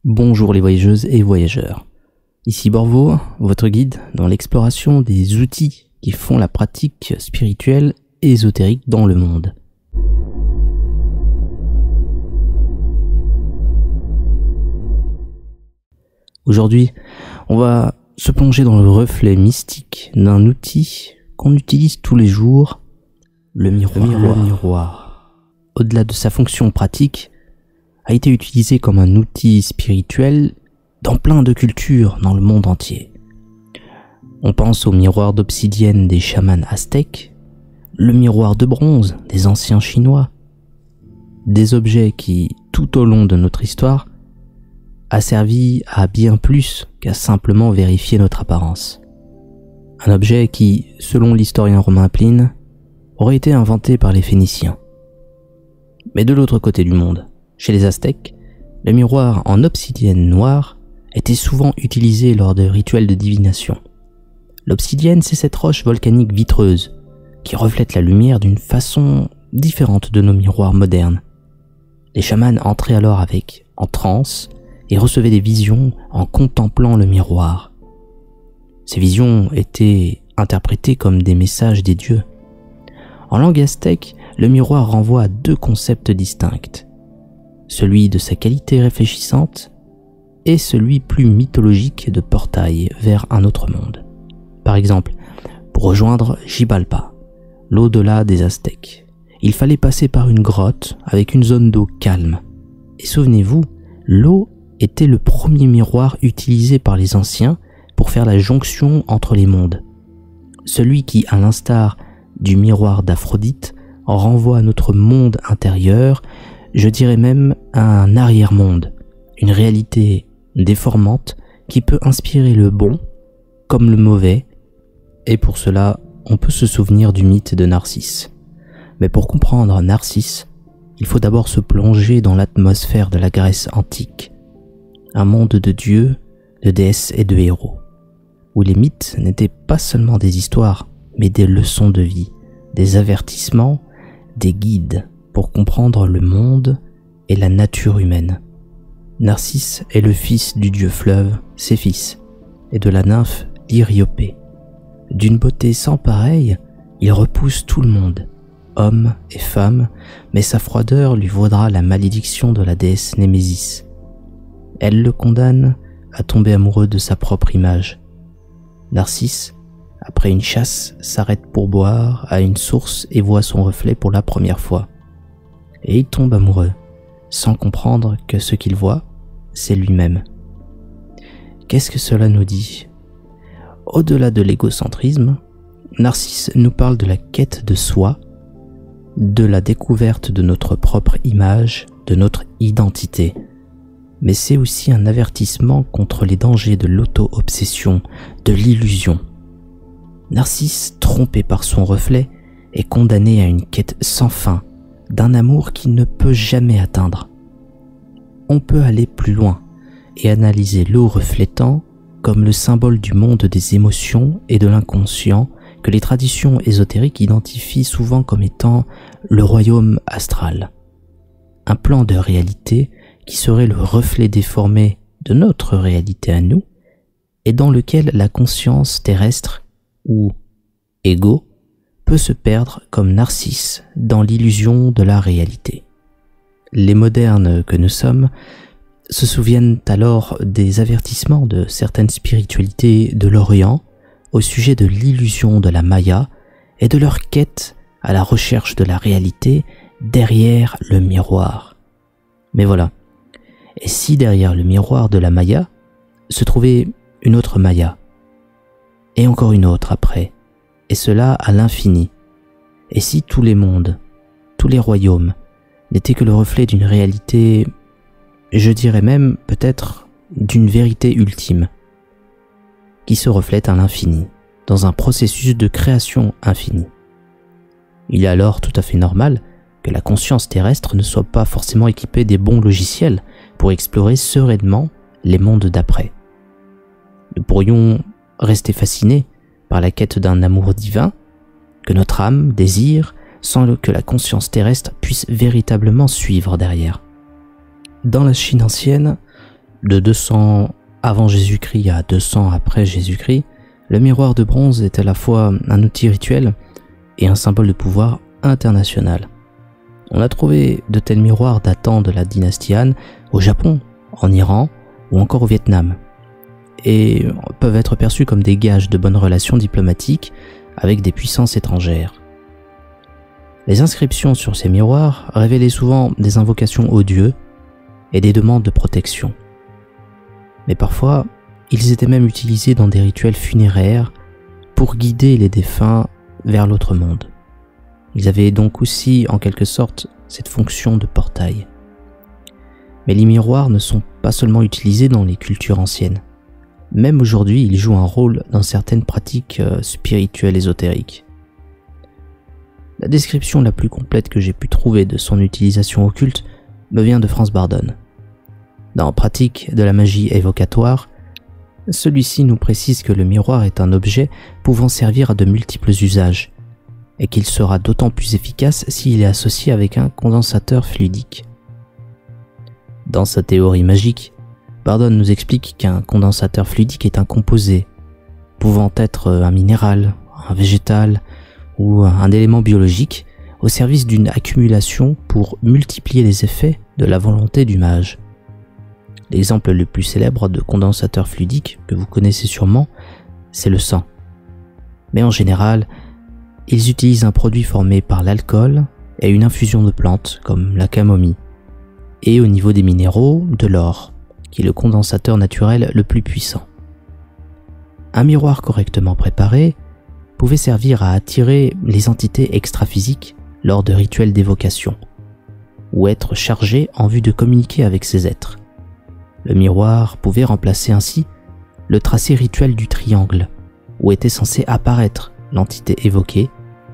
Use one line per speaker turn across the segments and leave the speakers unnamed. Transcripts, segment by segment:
Bonjour les voyageuses et voyageurs. Ici Borvo, votre guide dans l'exploration des outils qui font la pratique spirituelle et ésotérique dans le monde. Aujourd'hui, on va se plonger dans le reflet mystique d'un outil qu'on utilise tous les jours, le miroir. Au-delà de sa fonction pratique, a été utilisé comme un outil spirituel dans plein de cultures dans le monde entier. On pense au miroir d'obsidienne des chamans aztèques, le miroir de bronze des anciens chinois, des objets qui, tout au long de notre histoire, a servi à bien plus qu'à simplement vérifier notre apparence. Un objet qui, selon l'historien romain Pline, aurait été inventé par les Phéniciens. Mais de l'autre côté du monde, chez les Aztèques, le miroir en obsidienne noire était souvent utilisé lors de rituels de divination. L'obsidienne, c'est cette roche volcanique vitreuse qui reflète la lumière d'une façon différente de nos miroirs modernes. Les chamans entraient alors en transe et recevaient des visions en contemplant le miroir. Ces visions étaient interprétées comme des messages des dieux. En langue aztèque, le miroir renvoie à deux concepts distincts. Celui de sa qualité réfléchissante et celui plus mythologique de portail vers un autre monde. Par exemple, pour rejoindre Xibalpa, l'au-delà des Aztèques, il fallait passer par une grotte avec une zone d'eau calme. Et souvenez-vous, l'eau était le premier miroir utilisé par les anciens pour faire la jonction entre les mondes. Celui qui, à l'instar du miroir d'Aphrodite, renvoie à notre monde intérieur, je dirais même à un arrière-monde, une réalité déformante qui peut inspirer le bon comme le mauvais, et pour cela, on peut se souvenir du mythe de Narcisse. Mais pour comprendre Narcisse, il faut d'abord se plonger dans l'atmosphère de la Grèce antique, un monde de dieux, de déesses et de héros, où les mythes n'étaient pas seulement des histoires, mais des leçons de vie, des avertissements, des guides pour comprendre le monde et la nature humaine. Narcisse est le fils du dieu fleuve, Céphis, et de la nymphe Hyriopée. D'une beauté sans pareille, il repousse tout le monde, hommes et femmes, mais sa froideur lui vaudra la malédiction de la déesse Némésis. Elle le condamne à tomber amoureux de sa propre image. Narcisse, après une chasse, s'arrête pour boire à une source et voit son reflet pour la première fois. Et il tombe amoureux, sans comprendre que ce qu'il voit, c'est lui-même. Qu'est-ce que cela nous dit ? Au-delà de l'égocentrisme, Narcisse nous parle de la quête de soi, de la découverte de notre propre image, de notre identité. Mais c'est aussi un avertissement contre les dangers de l'auto-obsession, de l'illusion. Narcisse, trompé par son reflet, est condamné à une quête sans fin, d'un amour qu'il ne peut jamais atteindre. On peut aller plus loin et analyser l'eau reflétant comme le symbole du monde des émotions et de l'inconscient que les traditions ésotériques identifient souvent comme étant le royaume astral. Un plan de réalité qui serait le reflet déformé de notre réalité à nous et dans lequel la conscience terrestre ou ego peut se perdre comme Narcisse dans l'illusion de la réalité. Les modernes que nous sommes se souviennent alors des avertissements de certaines spiritualités de l'Orient au sujet de l'illusion de la Maya et de leur quête à la recherche de la réalité derrière le miroir. Mais voilà, et si derrière le miroir de la Maya se trouvait une autre Maya, et encore une autre après, et cela à l'infini. Et si tous les mondes, tous les royaumes, n'étaient que le reflet d'une réalité, je dirais même peut-être d'une vérité ultime, qui se reflète à l'infini, dans un processus de création infinie. Il est alors tout à fait normal que la conscience terrestre ne soit pas forcément équipée des bons logiciels pour explorer sereinement les mondes d'après. Nous pourrions rester fascinés par la quête d'un amour divin que notre âme désire sans que la conscience terrestre puisse véritablement suivre derrière. Dans la Chine ancienne, De 200 avant Jésus-Christ à 200 après Jésus-Christ, le miroir de bronze est à la fois un outil rituel et un symbole de pouvoir international. On a trouvé de tels miroirs datant de la dynastie Han au Japon, en Iran ou encore au Vietnam, et peuvent être perçus comme des gages de bonnes relations diplomatiques avec des puissances étrangères. Les inscriptions sur ces miroirs révélaient souvent des invocations aux dieux et des demandes de protection. Mais parfois, ils étaient même utilisés dans des rituels funéraires pour guider les défunts vers l'autre monde. Ils avaient donc aussi, en quelque sorte, cette fonction de portail. Mais les miroirs ne sont pas seulement utilisés dans les cultures anciennes. Même aujourd'hui, ils jouent un rôle dans certaines pratiques spirituelles ésotériques. La description la plus complète que j'ai pu trouver de son utilisation occulte me vient de Franz Bardon. Dans Pratique de la magie évocatoire, celui-ci nous précise que le miroir est un objet pouvant servir à de multiples usages, et qu'il sera d'autant plus efficace s'il est associé avec un condensateur fluidique. Dans sa théorie magique, Bardon nous explique qu'un condensateur fluidique est un composé, pouvant être un minéral, un végétal ou un élément biologique au service d'une accumulation pour multiplier les effets de la volonté du mage. L'exemple le plus célèbre de condensateur fluidique que vous connaissez sûrement, c'est le sang. Mais en général, ils utilisent un produit formé par l'alcool et une infusion de plantes comme la camomille. Et au niveau des minéraux, de l'or, qui est le condensateur naturel le plus puissant. Un miroir correctement préparé pouvait servir à attirer les entités extraphysiques lors de rituels d'évocation, ou être chargé en vue de communiquer avec ces êtres. Le miroir pouvait remplacer ainsi le tracé rituel du triangle, où était censé apparaître l'entité évoquée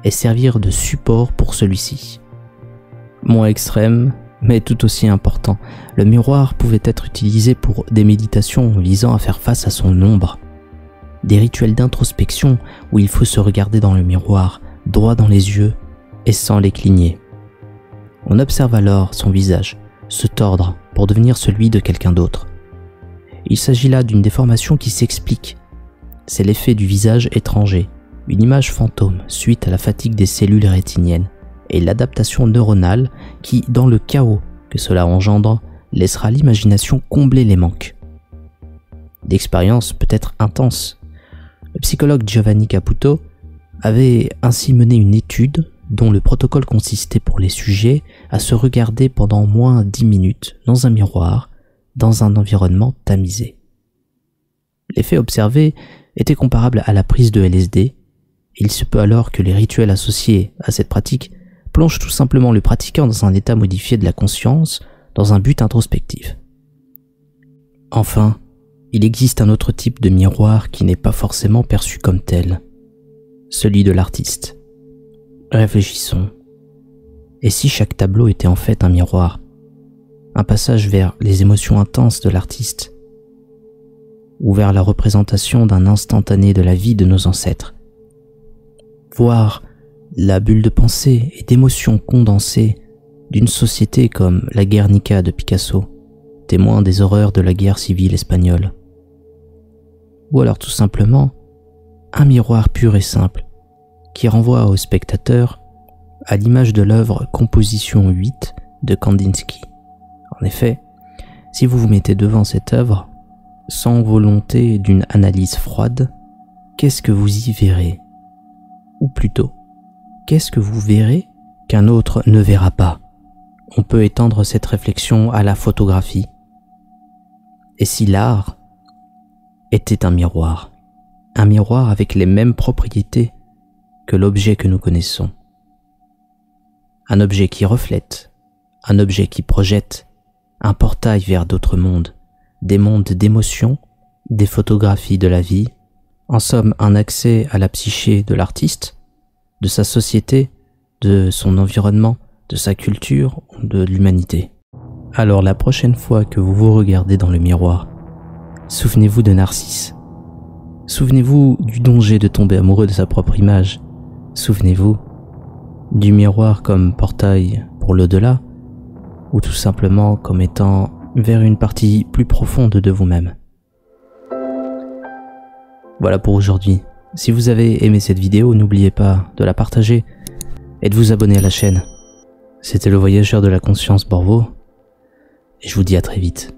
et servir de support pour celui-ci. Moins extrême, mais tout aussi important, le miroir pouvait être utilisé pour des méditations visant à faire face à son ombre, des rituels d'introspection où il faut se regarder dans le miroir, droit dans les yeux et sans les cligner. On observe alors son visage se tordre pour devenir celui de quelqu'un d'autre. Il s'agit là d'une déformation qui s'explique. C'est l'effet du visage étranger, une image fantôme suite à la fatigue des cellules rétiniennes et l'adaptation neuronale qui, dans le chaos que cela engendre, laissera l'imagination combler les manques. L'expérience peut être intense. Le psychologue Giovanni Caputo avait ainsi mené une étude dont le protocole consistait pour les sujets à se regarder pendant au moins 10 minutes dans un miroir, dans un environnement tamisé. L'effet observé était comparable à la prise de LSD. Il se peut alors que les rituels associés à cette pratique plongent tout simplement le pratiquant dans un état modifié de la conscience, dans un but introspectif. Enfin, il existe un autre type de miroir qui n'est pas forcément perçu comme tel, celui de l'artiste. Réfléchissons. Et si chaque tableau était en fait un miroir, un passage vers les émotions intenses de l'artiste, ou vers la représentation d'un instantané de la vie de nos ancêtres, voire la bulle de pensée et d'émotions condensées d'une société comme la Guernica de Picasso, témoin des horreurs de la guerre civile espagnole. Ou alors tout simplement un miroir pur et simple qui renvoie au spectateur à l'image de l'œuvre Composition 8 de Kandinsky. En effet, si vous vous mettez devant cette œuvre, sans volonté d'une analyse froide, qu'est-ce que vous y verrez? Ou plutôt, qu'est-ce que vous verrez qu'un autre ne verra pas? On peut étendre cette réflexion à la photographie. Et si l'art était un miroir avec les mêmes propriétés que l'objet que nous connaissons? Un objet qui reflète, un objet qui projette, un portail vers d'autres mondes, des mondes d'émotions, des photographies de la vie, en somme un accès à la psyché de l'artiste, de sa société, de son environnement, de sa culture ou de l'humanité. Alors la prochaine fois que vous vous regardez dans le miroir, souvenez-vous de Narcisse. Souvenez-vous du danger de tomber amoureux de sa propre image. Souvenez-vous du miroir comme portail pour l'au-delà, ou tout simplement comme étant vers une partie plus profonde de vous-même. Voilà pour aujourd'hui. Si vous avez aimé cette vidéo, n'oubliez pas de la partager et de vous abonner à la chaîne. C'était le voyageur de la conscience Borvo, et je vous dis à très vite.